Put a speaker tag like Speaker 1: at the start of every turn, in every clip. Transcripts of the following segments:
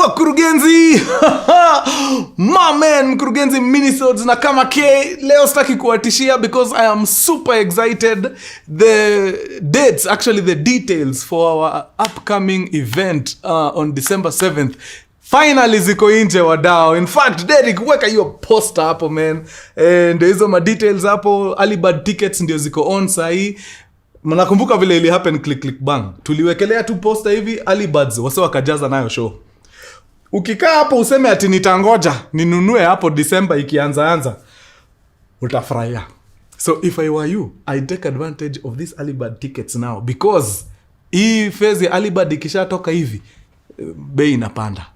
Speaker 1: Mkurugenzi. My man, Mkurugenzi minisodes na kama K. Leo sitaki kuwatishia because I am super excited. The dates, actually the details for our upcoming event on December 7th. Finally ziko nje wadao. In fact, Derek, weka hiyo poster hapo man. Ndio hizo ma details hapo. Early bird tickets ndio ziko on sahi. Mnakumbuka vile ili happen click bang. Tuliwekelea tu poster hivi early birds wase wakajaza nayo show. Ukikaa hapo useme ati nitangoja ninunue hapo December ikianza utafurahia. So if I were you, I take advantage of these early bird tickets now because hii phase ya early bird ikishatoka hivi bei inapanda.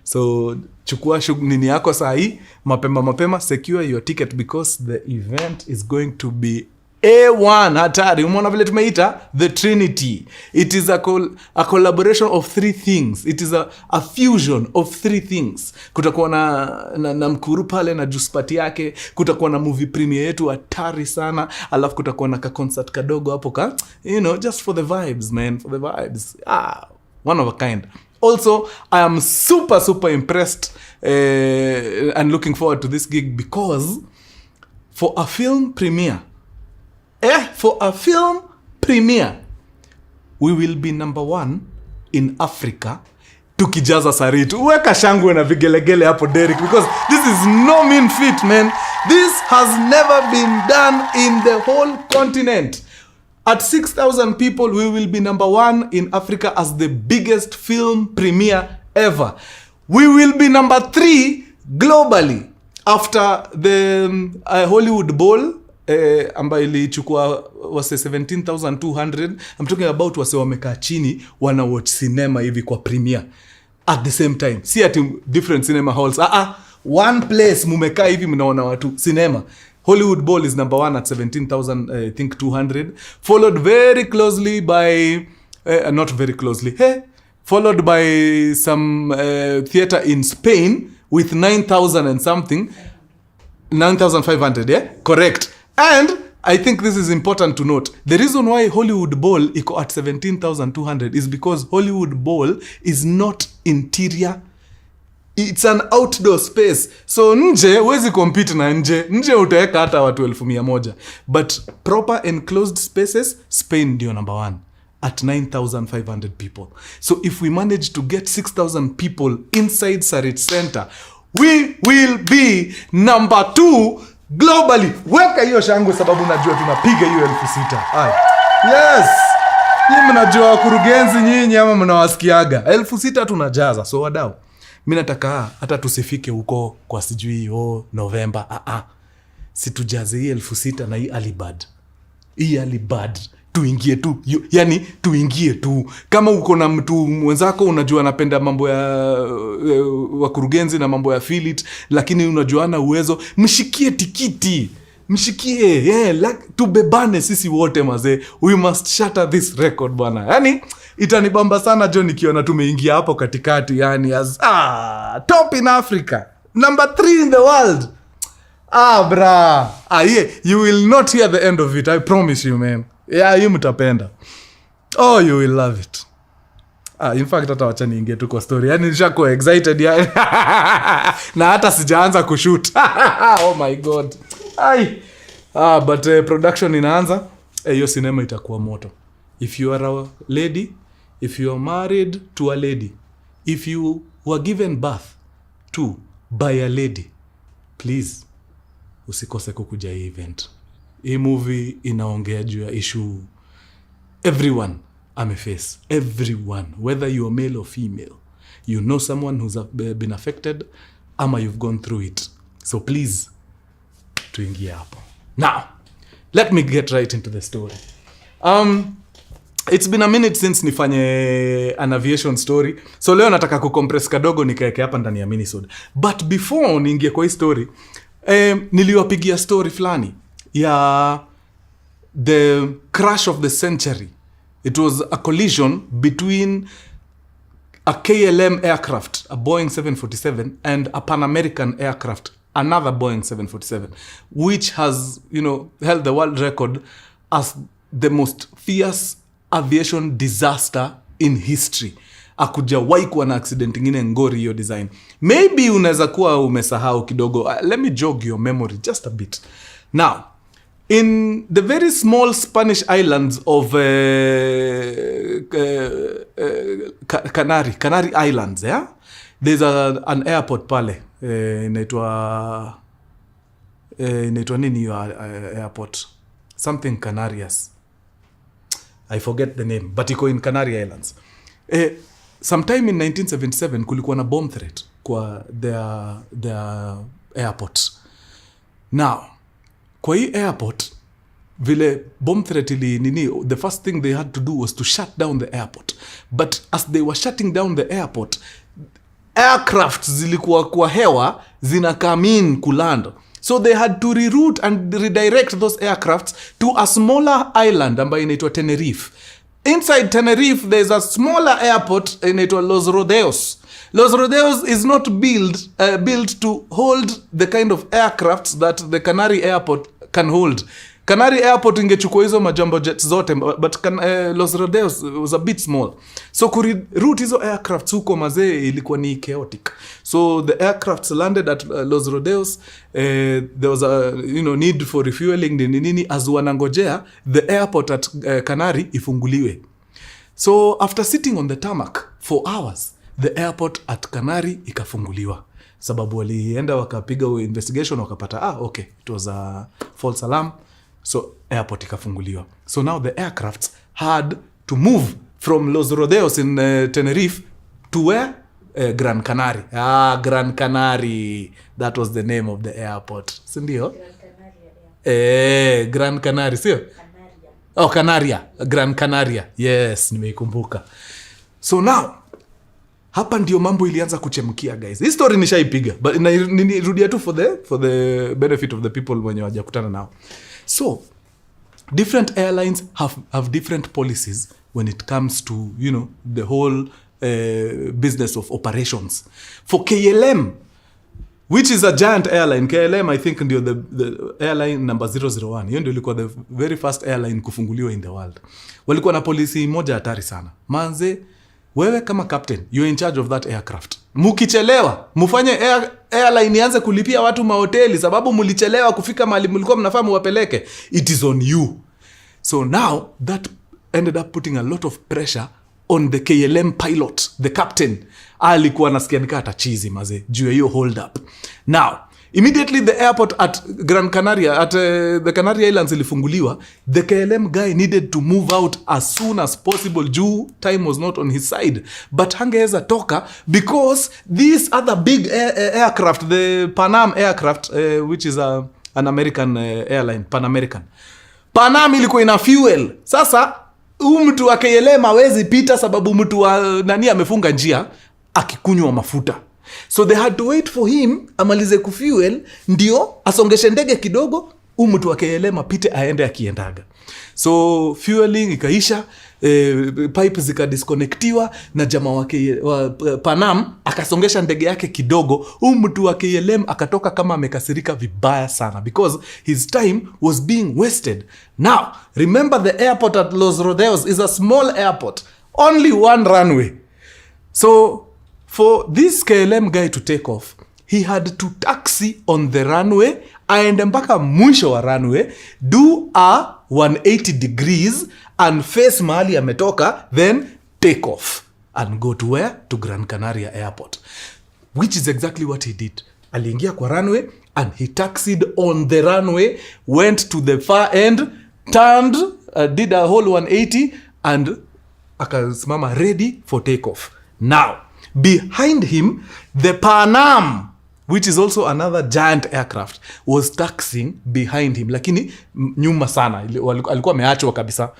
Speaker 1: So chukua nini yako saa hii mapema secure your ticket because the event is going to be A1 hatari. Umeona vile tumeita the Trinity. It is a collaboration of three things. It is a fusion of three things. Kutakuwa na Mkuru pale na juice party yake, kutakuwa na movie premiere yetu hatari sana, alafu kutakuwa na ka concert kadogo hapo ka, just for the vibes man, for the vibes. One of a kind. Also, I am super impressed and looking forward to this gig because for a film premiere, we will be number 1 in Africa. Tukijaza Saritu. Uweka shangwe na vigelegele hapo Derek because this is no mean feat man. This has never been done in the whole continent. At 6,000 people, we will be number 1 in Africa as the biggest film premiere ever. We will be number 3 globally after the Hollywood Bowl. Ambayo ilichukua wase 17,200. I'm talking about wase wamekaa chini wana watch cinema hivi kwa premiere at the same time. See at different cinema halls. One place mumekaa hivi mnaona watu cinema. Hollywood Bowl is number 1 at 17,000 I think 200, followed very closely by not very closely. Followed by some theater in Spain with 9,000 and something. 9,500, yeah? Correct. And I think this is important to note. The reason why Hollywood Bowl iko at 17,200 is because Hollywood Bowl is not interior. It's an outdoor space. So nje, wezi compete na nje. Nje utaweka hata watu 1,100. But proper enclosed spaces, Spain ndio number 1 at 9,500 people. So if we manage to get 6,000 people inside Sarit Center, we will be number 2 globally. Weka hiyo shangwe sababu najua tunapiga hiyo 6,000. Yes. Nyinyi mnajua Mkurugenzi nyinyi ama mnawasikiaga. 6,000 tunajaza. So wadau, mimi nataka hata tusifike huko kwa sijui November. Situjaze hii 6,000 na hii early bird. Hii early bird tuingie tu. Yani tuingie tu. Kama uko na mtu mwenzako unajua anapenda mambo ya Wakurugenzi na mambo ya affiliate, lakini unajuana uwezo, mshikie tikiti. Mshikie, tubebane sisi wote mazee. We must shatter this record bwana. Yani itanibamba sana John nikiona tumeingia hapo katikati, yani as top in Africa, number 3 in the world. Bra. Yeah, you will not hear the end of it, I promise you man. Yeah, you mtapenda. You will love it. In fact hata wacha niingie tu kwa story. Yani nishakuwa excited yani. Na hata sijaanza kushoot. Oh my god. But production inaanza. Hiyo cinema itakuwa moto. If you are a lady, if you are married to a lady, if you were given birth to by a lady, please usikose kukuja hii event. Hii movie inaongea juu ya issue everyone ameface. Everyone, whether you are male or female, you know someone who's been affected ama you've gone through it. So please tuingie hapo. Now, let me get right into the story. It's been a minute since nifanye an aviation story. So leo nataka kucompress kadogo nikaeke hapa ndani ya minisode. But before niingie kwa hii story, niliwapigia story fulani ya the crash of the century. It was a collision between a KLM aircraft, a Boeing 747, and a Pan American aircraft, another Boeing 747, which has, held the world record as the most fierce aviation disaster in history. akujawahi kuwa na accident ingine ngori hiyo design. Maybe unaweza kuwa umesahau kidogo. Let me jog your memory just a bit. Now, in the very small Spanish islands of Canary Islands, yeah? There's an airport pale. Inaitwa nini hiyo airport? Something Canarias. I forget the name, but iko in Canary Islands. Sometime in 1977 kulikuwa na bomb threat kwa their airport. Now, kwa hii airport, vile bomb threat the first thing they had to do was to shut down the airport. But as they were shutting down the airport, aircraft zilikuwa kwa hewa zina come in kuland. So they had to reroute and redirect those aircrafts to a smaller island ambayo inaitwa Tenerife. Inside Tenerife, there's a smaller airport inaitwa Los Rodeos. Los Rodeos is not built to hold the kind of aircrafts that the Canary Airport can hold. Canary Airport ingechukua hizo majumbo jets zote, but Los Rodeos was a bit small. So route hizo aircrafts huko mazee ilikuwa ni chaotic. So the aircrafts landed at Los Rodeos. There was a need for refueling nini as wanangojea the airport at Canary ifunguliwe. So after sitting on the tarmac for hours, the airport at Canary ikafunguliwa. Sababu walienda wakapiga investigation wakapata okay, it was a false alarm. So airport ikafunguliwa. So now the aircrafts had to move from Los Rodeos in Tenerife to where? Gran Canary. Gran Canary. That was the name of the airport. Sindio? Gran Canary, sio? Canaria. Gran Canaria. Yes, nimeikumbuka. So now, hapa ndio mambo ilianza kuchemkia, guys. Hii story nishaipiga, but nirudia tu for the benefit of the people wenye wajakutana nao. So, different airlines have different policies when it comes to, the whole business of operations. For KLM, which is a giant airline, KLM I think ndio the airline number 001. Hiyo ndio ilikuwa the very first airline kufunguliwa in the world. Walikuwa na policy moja hatari sana. Manze, wewe kama captain, you're in charge of that aircraft. Mukichelewa, mufanye airline ianze kulipia watu mahoteli sababu mulichelewa kufika mahali mlikuwa mnafaa muwapeleke. It is on you. So now that ended up putting a lot of pressure on the KLM pilot, the captain. Alikuwa nasikia nika atachizi maze juu ya hiyo hold up. Now, immediately the airport at Gran Canaria, at the Canary Islands ilifunguliwa, the KLM guy needed to move out as soon as possible. Juu time was not on his side. But hangeweza toka because these other big aircraft, the Pan Am aircraft, which is an American airline, Pan American. Pan Am ilikuwa ina fuel. Sasa, mtu wa KLM hawezi pita sababu mtu wa nani amefunga njia akikunywa mafuta. So they had to wait for him amalize kufuel ndio asongeshe ndege kidogo mtu wa KLM apite aende akiendaga. So fueling ikaisha, pipes zikadisconnectiwa na jamaa wa Pan Am akasongesha ndege yake kidogo. Mtu wa KLM akatoka kama amekasirika vibaya sana because his time was being wasted. Now, remember the airport at Los Rodeos is a small airport. Only one runway. So, for this KLM guy to take off, he had to taxi on the runway, aende mpaka mwisho wa runway, do a 180 degrees and face mahali ametoka, then take off and go to where? To Gran Canaria Airport. Which is exactly what he did. Aliingia kwa runway and he taxied on the runway, went to the far end, turned, did a whole 180 and akasimama ready for takeoff. Now, behind him, the Pan Am, which is also another giant aircraft, was taxiing behind him. Lakini nyuma sana, alikuwa ameachwa kabisa.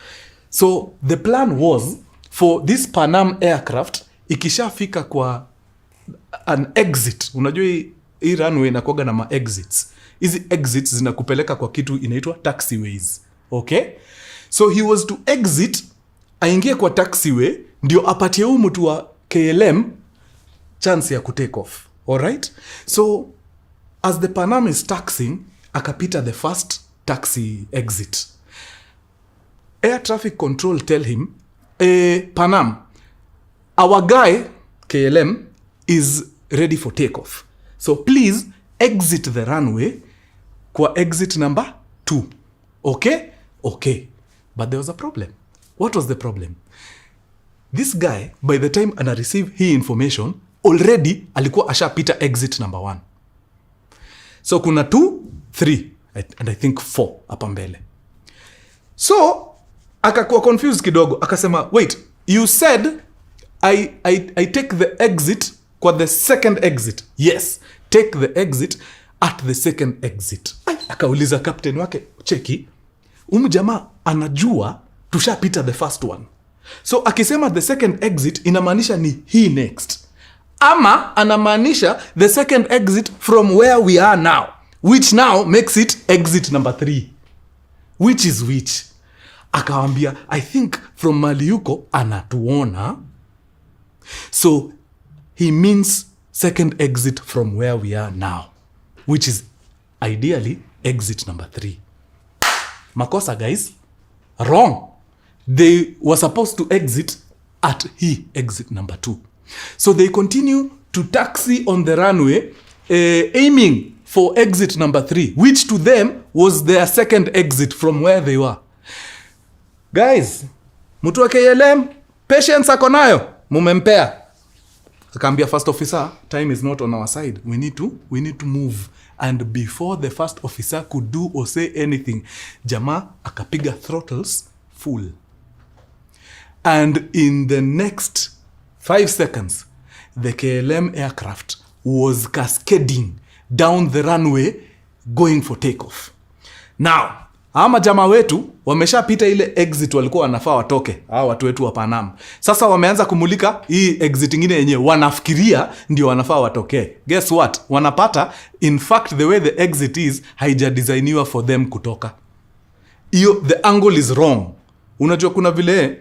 Speaker 1: So the plan was for this Pan Am aircraft, ikishafika kwa an exit. Unajua hii runway inakuwaga na ma-exits. Hizi exits zinakupeleka kwa kitu inaitwa taxiways. Okay? So he was to exit, aingie kwa taxiway, ndio apatie mtu wa KLM chance ya kutake off. Alright? So, as the Pan Am is taxiing, akapita the first taxi exit. Air traffic control tell him, Pan Am, our guy, KLM, is ready for takeoff. So please exit the runway kwa exit number 2. Okay? Okay. But there was a problem. What was the problem? This guy, by the time ana receive hii information, already alikuwa ashapita exit number 1. So kuna 2, 3, and I think 4 hapa mbele. So akakuwa confused kidogo, akasema, wait, you said I take the exit kwa the second exit. Yes, take the exit at the second exit. Akauliza captain wake, cheki, jamaa anajua tushapita the first one. So akisema the second exit inamaanisha ni hii next. Ama anamaanisha the second exit from where we are now, which now makes it exit number 3. Which is which? Akawambia, I think from mali yuko anatuona. So he means second exit from where we are now, which is ideally exit number 3. Makosa, guys. Wrong. They were supposed to exit at exit number 2. So they continue to taxi on the runway, aiming for exit number 3, which to them was their second exit from where they were. Guys, mtu wa KLM, patience ako nayo, mumempea. Akaambia first officer, time is not on our side. We need to move. And before the first officer could do or say anything, jamaa akapiga throttles full. And in the next 5 seconds, the KLM aircraft was cascading down the runway going for takeoff. Now, ama jamaa wetu wameshapita ile exit walikuwa wanafaa watoke. Watu wetu wa Panam. Sasa wameanza kumulika hii exit nyingine yenye wanafikiria ndio wanafaa watoke. Guess what? Wanapata, in fact, the way the exit is haijadesigniwa for them kutoka. Iyo, the angle is wrong. Unajua kuna vile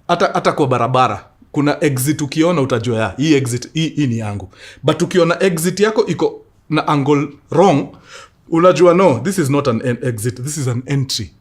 Speaker 1: hata kwa barabara kuna exit ukiona utajua ya hii exit hii ni yangu. But ukiona exit yako iko na angle wrong, unajua no, this is not an exit, this is an entry.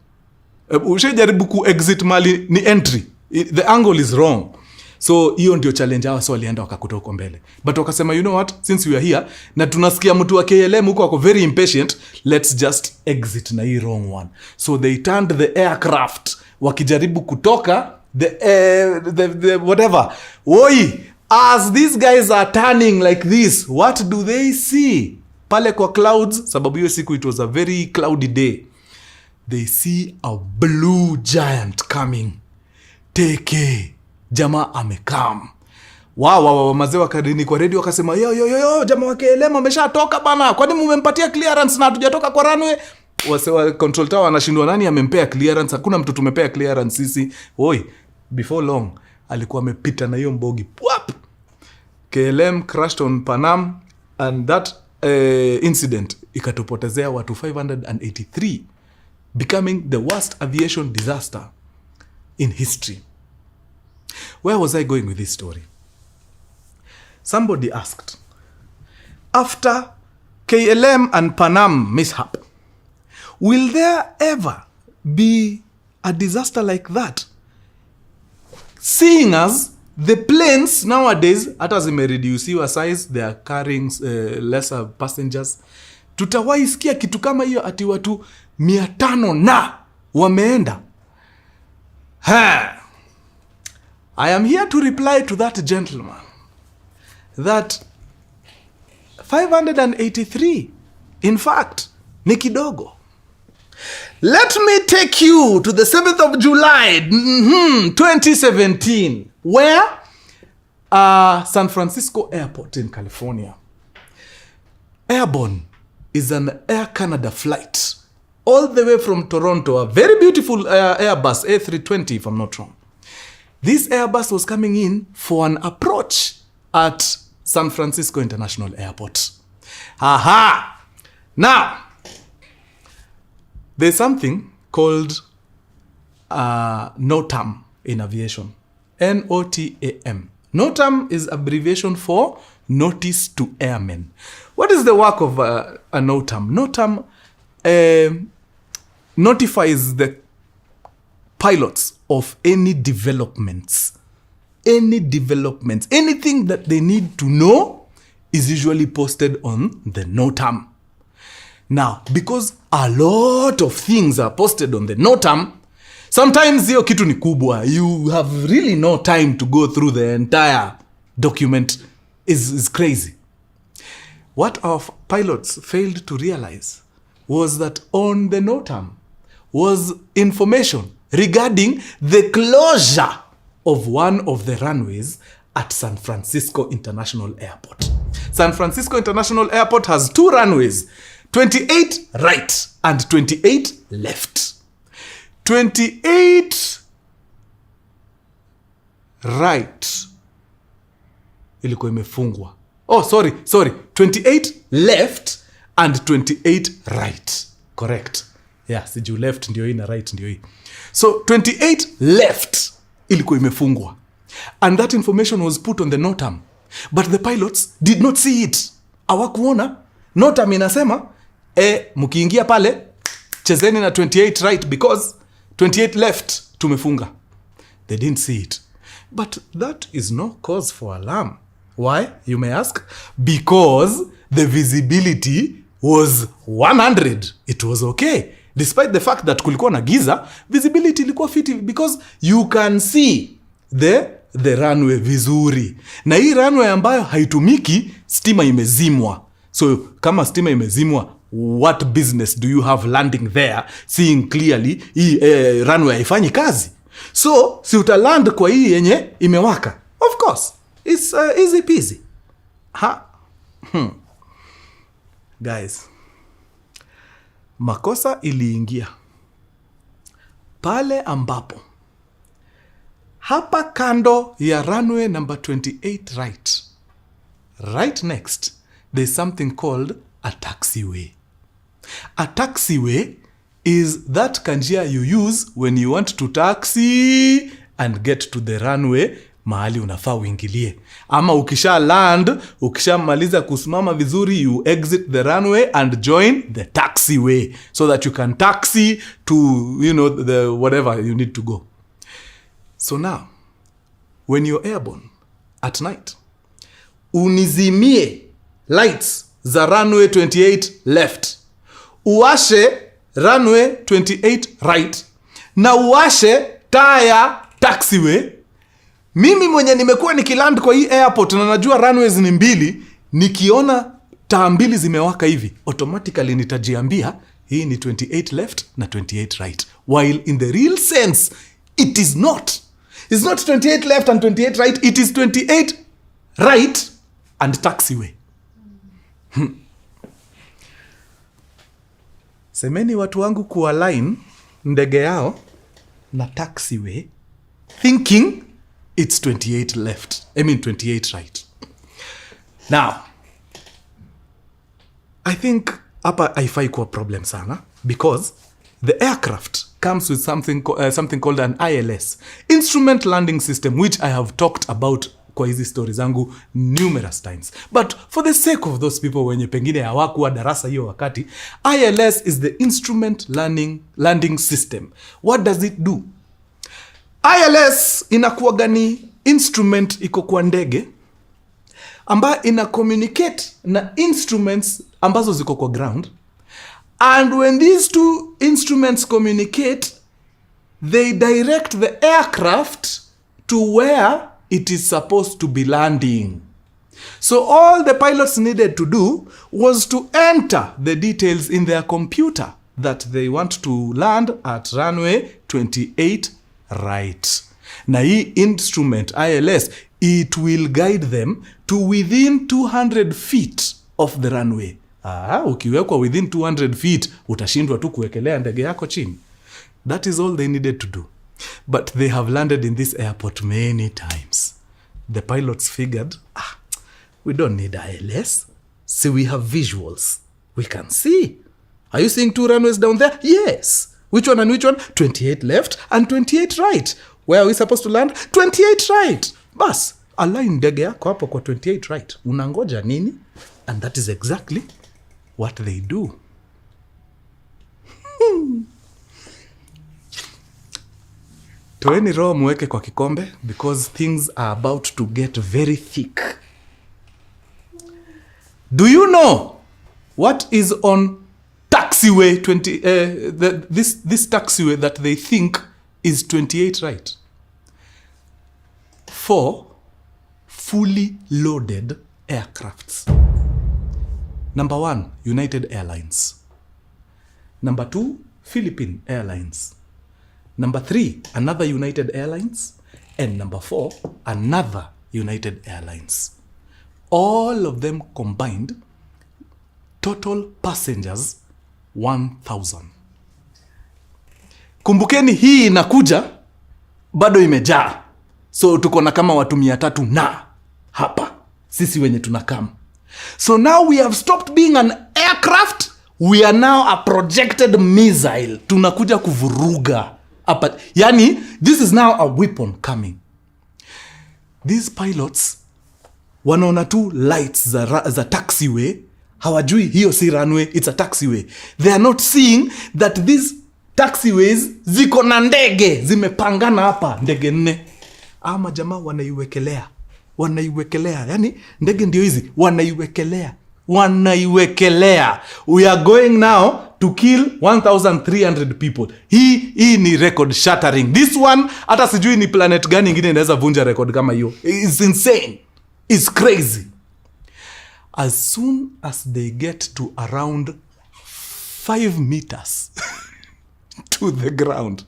Speaker 1: Ushajaribu ku exit mali ni entry. The angle is wrong. So hiyo ndio challenge hawa, so walienda wakakuta huko mbele. But wakasema, you know what, since we are here na tunasikia mtu wa KLM huko wako very impatient, let's just exit na hii wrong one. So they turned the aircraft wakijaribu kutoka the whatever. Oi, as these guys are turning like this, what do they see? Pale kwa clouds, sababu hiyo siku it was a very cloudy day. They see a blue giant coming. Teke, jamaa amekam. Wow, mazee wakadini kwa radio wakasema, yo, jamaa wa KLM ameshatoka bana. Kwani mumempatia clearance na hatujatoka kwa runway? Wasewa control tower anashindwa nani amempea clearance? Hakuna mtu tumepea clearance sisi. Oi, before long alikuwa amepita na hiyo mbogi. Pwap! KLM crashed on Panam, and that incident ikatupotezea watu 583, becoming the worst aviation disaster in history. Where was I going with this story? Somebody asked, after KLM and Panam mishap, will there ever be a disaster like that? Seeing as the planes nowadays, hata zimereduciwa size, they are carrying lesser passengers. Tutawahi sikia kitu kama hiyo ati watu 500 na wameenda. I am here to reply to that gentleman that 583, in fact, ni kidogo. Let me take you to the 7th of July, 2017, where San Francisco Airport in California. Airborne is an Air Canada flight all the way from Toronto, a very beautiful Airbus A320, if I'm not wrong. This Airbus was coming in for an approach at San Francisco International Airport. Aha! Now, there's something called NOTAM in aviation. NOTAM. NOTAM is abbreviation for Notice to Airmen. What is the work of a NOTAM? NOTAM notifies the pilots of any developments any developments, anything that they need to know is usually posted on the NOTAM. Now, because a lot of things are posted on the NOTAM, sometimes hiyo kitu ni kubwa. You have really no time to go through the entire document. Is crazy. What our pilots failed to realize was that on the NOTAM was information regarding the closure of one of the runways at San Francisco International Airport. San Francisco International Airport has 2 runways, 28 right and 28 left. 28 right ilikuwa imefungwa. Oh, sorry. 28 left and 28 right. Correct. Yeah, siju left ndio hii na right ndio hii. So 28 left ilikuwa imefungwa. And that information was put on the NOTAM. But the pilots did not see it. Hawakuona. NOTAM inasema, mkiingia pale, chezeni na 28 right because 28 left tumefunga. They didn't see it. But that is no cause for alarm. Why, you may ask? Because the visibility was 100. It was okay. Despite the fact that kulikuwa na giza, visibility ilikuwa fiti because you can see the runway vizuri. Na hii runway ambayo haitumiki, stima imezimwa. So kama stima imezimwa, what business do you have landing there seeing clearly hii runway haifanyi kazi? So si utaland kwa hii yenye imewaka. Of course, it's easy peasy. Guys, makosa iliingia pale ambapo hapa kando ya runway number 28 right next, there's something called a taxiway. A taxiway is that kanjia you use when you want to taxi and get to the runway mahali unafaa uingilie. Ama ukisha land, ukisha maliza kusimama vizuri, you exit the runway and join the taxiway so that you can taxi to, the whatever you need to go. So now, when you're airborne at night, unizimie lights za runway 28 left, uwashe runway 28 right, na uwashe taya taxiway. Mimi mwenye nimekuwa nikiland kwa hii airport na najua runways ni 2, nikiona taa 2 zimewaka hivi, automatically nitajiambia hii ni 28 left na 28 right. While in the real sense, it is not. It's not 28 left and 28 right. It is 28 right and taxiway. Semeni watu wangu kualign ndege yao na taxiway thinking it's 28 left. 28 right. Now, I think hapa haifai kuwa problem sana because the aircraft comes with something called an ILS, Instrument Landing System, which I have talked about kwa hizi stories zangu numerous times. But for the sake of those people wenye pengine hawakuwa darasa hiyo wakati, ILS is the Instrument Landing System. What does it do? ILS inakuwa gani instrument iko kwa ndege ambayo ina communicate na instruments ambazo ziko kwa ground, and when these two instruments communicate, they direct the aircraft to where it is supposed to be landing. So all the pilots needed to do was to enter the details in their computer that they want to land at runway 28 right. Na hii instrument ILS, it will guide them to within 200 feet of the runway. Ukiwekwa within 200 feet, utashindwa tu kuwekelea ndege yako chini. That is all they needed to do. But they have landed in this airport many times. The pilots figured, we don't need ILS. See, we have visuals. We can see. Are you seeing 2 runways down there? Yes. Which one and which one? 28 left and 28 right. Where are we supposed to land? 28 right. Bas, align ndege yako hapo kwa 28 right. Unangoja nini? And that is exactly what they do. Toeni roho muweke kwa kikombe because things are about to get very thick. Do you know what is on taxiway 20 this taxiway that they think is 28 right? 4 fully loaded aircrafts. Number 1, United Airlines. Number 2, Philippine Airlines. Number 3, another United Airlines. And number 4, another United Airlines. All of them combined, total passengers 1,000. Kumbukeni hii inakuja bado imejaa. So tuko na kama watu 300 na hapa sisi wenye tunakam. So now we have stopped being an aircraft, we are now a projected missile. Tunakuja kuvuruga hapa. Yani this is now a weapon coming. These pilots wanaona tu lights za taxiway, hawajui hiyo si runway, it's a taxiway. They are not seeing that these taxiways ziko na ndege zimepangana hapa, ndege 4. Ama jamaa wanaiwekelea. Yani ndege ndio hizi wanaiwekelea. We are going now to kill 1,300 people. Hii ni record shattering. This one hata sijui ni planet gani ingine inaweza vunja record kama hiyo. It's insane. It's crazy. As soon as they get to around 5 meters to the ground,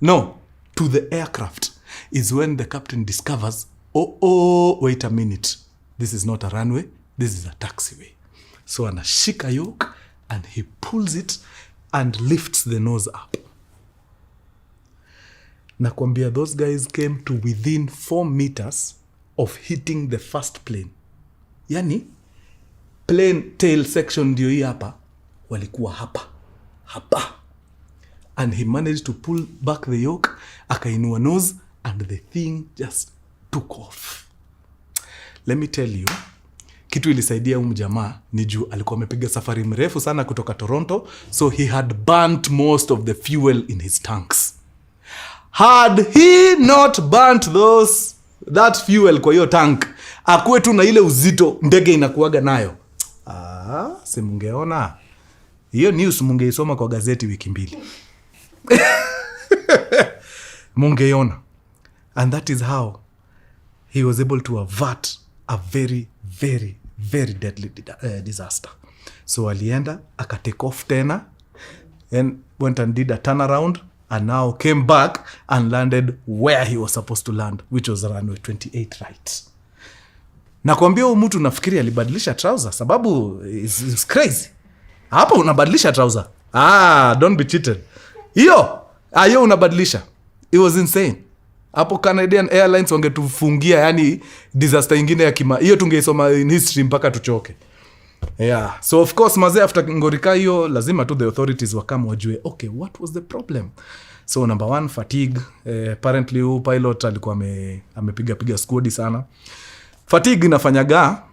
Speaker 1: no, to the aircraft, is when the captain discovers, wait a minute. This is not a runway. This is a taxiway. So anashika yoke and he pulls it and lifts the nose up. Nakwambia, those guys came to within 4 meters of hitting the first plane. Yani, plane tail section ndio hii hapa, walikuwa hapa. And he managed to pull back the yoke, akainua nose, and the thing just took off. Let me tell you, kitu ilisaidia jamaa ni juu alikuwa amepiga safari mrefu sana kutoka Toronto, so he had burnt most of the fuel in his tanks. Had he not burnt that fuel kwa hiyo tank, akuwe tu na ile uzito ndege inakuaga nayo, si mungeona hiyo news, mungeisoma kwa gazeti wiki 2. Mungeona. And that is how he was able to avert a very, very, very deadly disaster. So alienda, akatake off tena, and went and did a turnaround, and now came back and landed where he was supposed to land, which was runway 28 right. Nakwambia huyu mtu nafikiri alibadilisha trouser, sababu it's crazy. Hapo unabadilisha trouser. Don't be cheated. Hiyo unabadilisha. It was insane. Hapo Canadian Airlines wangetufungia, yani disaster ingine ya hiyo tungeisoma in history mpaka tuchoke. Yeah. So of course mazee, after ngorika hiyo lazima tu the authorities wakama wajue, okay, what was the problem? So number 1, fatigue. Apparently huyu pilot alikuwa amepiga squad sana. Fatigue inafanyaga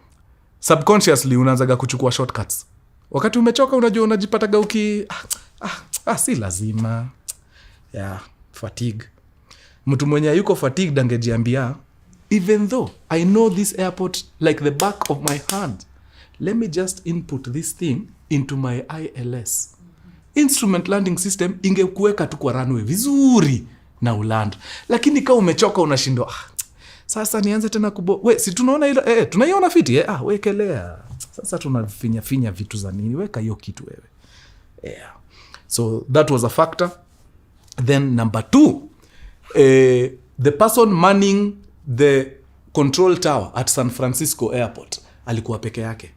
Speaker 1: subconsciously unaanzaga kuchukua shortcuts. Wakati umechoka unajua unajipataga si lazima. Yeah, fatigue. Mtu mwenye yuko fatigued angejiambia, even though I know this airport like the back of my hand, let me just input this thing into my ILS. Instrument landing system ingekuweka tu kwa runway vizuri na uland. Lakini kama umechoka unashindwa, sasa nianze tena si tunaona ile tunaiona fiti wekelea. Sasa tunafinya vitu za nini? Weka hiyo kitu wewe. Yeah. So that was a factor. Then number 2, the person manning the control tower at San Francisco airport alikuwa peke yake.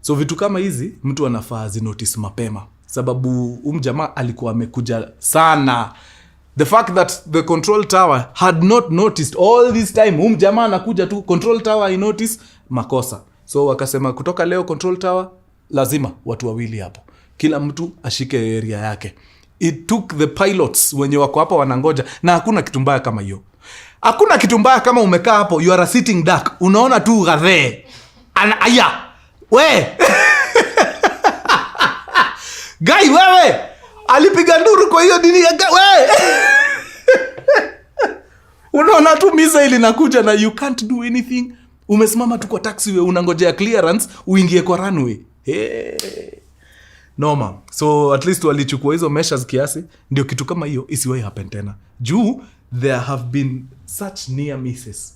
Speaker 1: So vitu kama hizi mtu anafaa zinotice mapema, sababu jamaa alikuwa amekuja sana. The fact that the control tower had not noticed all this time, jamaa anakuja tu control tower I notice, makosa. So wakasema kutoka leo control tower lazima watu wawili hapo, kila mtu ashike area yake. It took the pilots wenye wako hapa wanangoja, na hakuna kitu mbaya kama hiyo. Hakuna kitu mbaya kama umekaa hapo, you are a sitting duck, unaona tu gadhe we guy wewe alipiga nduru kwa hiyo dini ya we Unaona tu missile inakuja na you can't do anything. Umesimama tu kwa taxiway unangojea clearance uingie kwa runway. Hey. Noma. So at least walichukua hizo measures kiasi ndio kitu kama hiyo isiwahi happen tena. Juu there have been such near misses.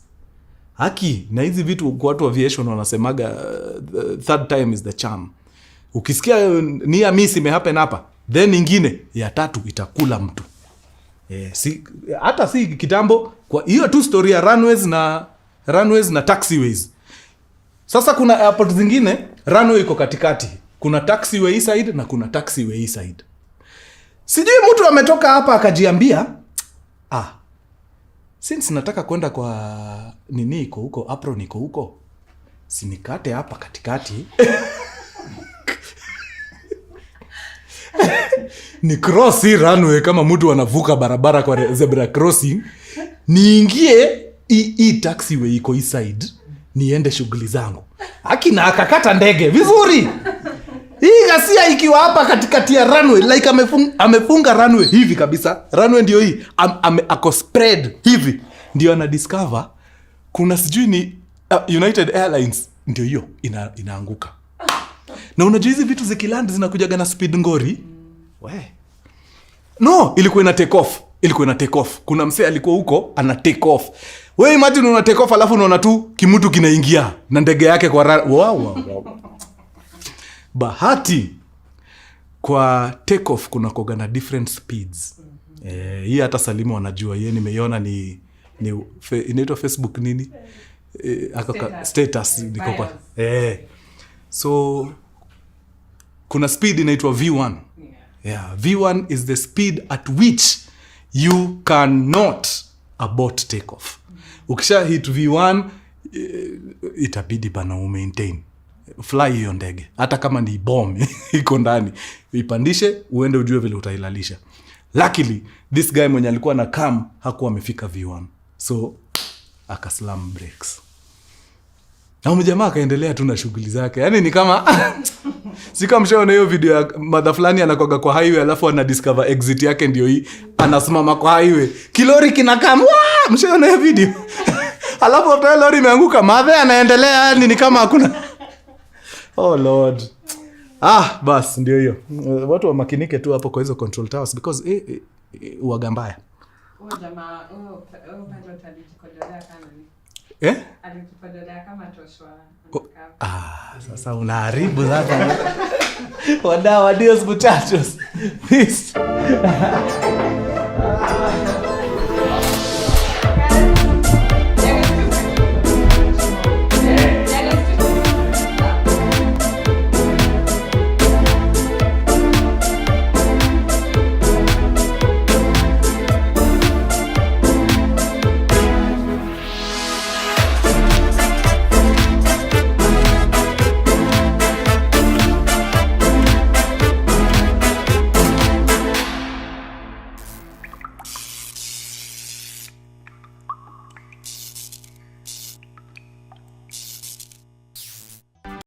Speaker 1: Haki na hizi vitu kwa watu wa aviation wanasemaga third time is the charm. Ukisikia near miss imehappen hapa, then ingine ya tatu itakula mtu. Hata si kitambo kwa hiyo tu story ya runways na taxiways. Sasa kuna airport zingine runway iko katikati. Kuna taxiway side na kuna taxiway side. Sijui mtu ametoka hapa akajiambia, since nataka kwenda kwa nini iko huko, apron iko huko, sinikate hapa katikati. Ni cross hii runway kama mtu anavuka barabara kwa zebra crossing. Niingie hii taxiway iko hii side, niende shughuli zangu. Akina akakata ndege vizuri. Hii gasia ikiwa hapa katikati ya runway, like amefunga runway hivi kabisa. Runway ndio hii, ako spread hivi. Ndio ana discover kuna sijui ni United Airlines ndio hiyo inaanguka. Na unajua hizi vitu zikiland zinakujaga na speed ngori. No, ilikuwa ina take off. Kuna msee alikuwa huko ana take off. Wewe imagine una take off alafu unaona tu kimutu kinaingia na ndege yake kwa wow. Bahati kwa take off kuna koga na different speeds. Hii hata Salimu wanajua, yeye nimeiona ni inaitwa Facebook nini? Status niko kwa. So kuna speed inaitwa V1. V1 is the speed at which you cannot abort takeoff. Ukisha hit V1 itabidi bana maintain. Fly hiyo ndege hata kama ni bomb iko ndani, ipandishe uende ujue vile utailalisha. Luckily this guy mwenye alikuwa na cam hakuwa amefika V1, so akaslam brakes. Na mjamaa akaendelea tu na shughuli zake. Yaani ni kama sika mshaona hiyo video ya mother fulani anakoga kwa highway alafu ana discover exit yake ndio hii, anasimama kwa highway. Kilori kinakam, mshaona hiyo video? Alafu hata lori imeanguka, mother anaendelea, yani ni kama hakuna. Oh Lord. Bas ndio hiyo. Watu wa makinike tu hapo kwa hizo control towers because uaga mbaya.
Speaker 2: Jamaa pilot alijikodolea kama
Speaker 1: ni.
Speaker 2: Alijikodolea kama toshwa.
Speaker 1: Sasa unaharibu sasa. Wadau, adios muchachos. Peace.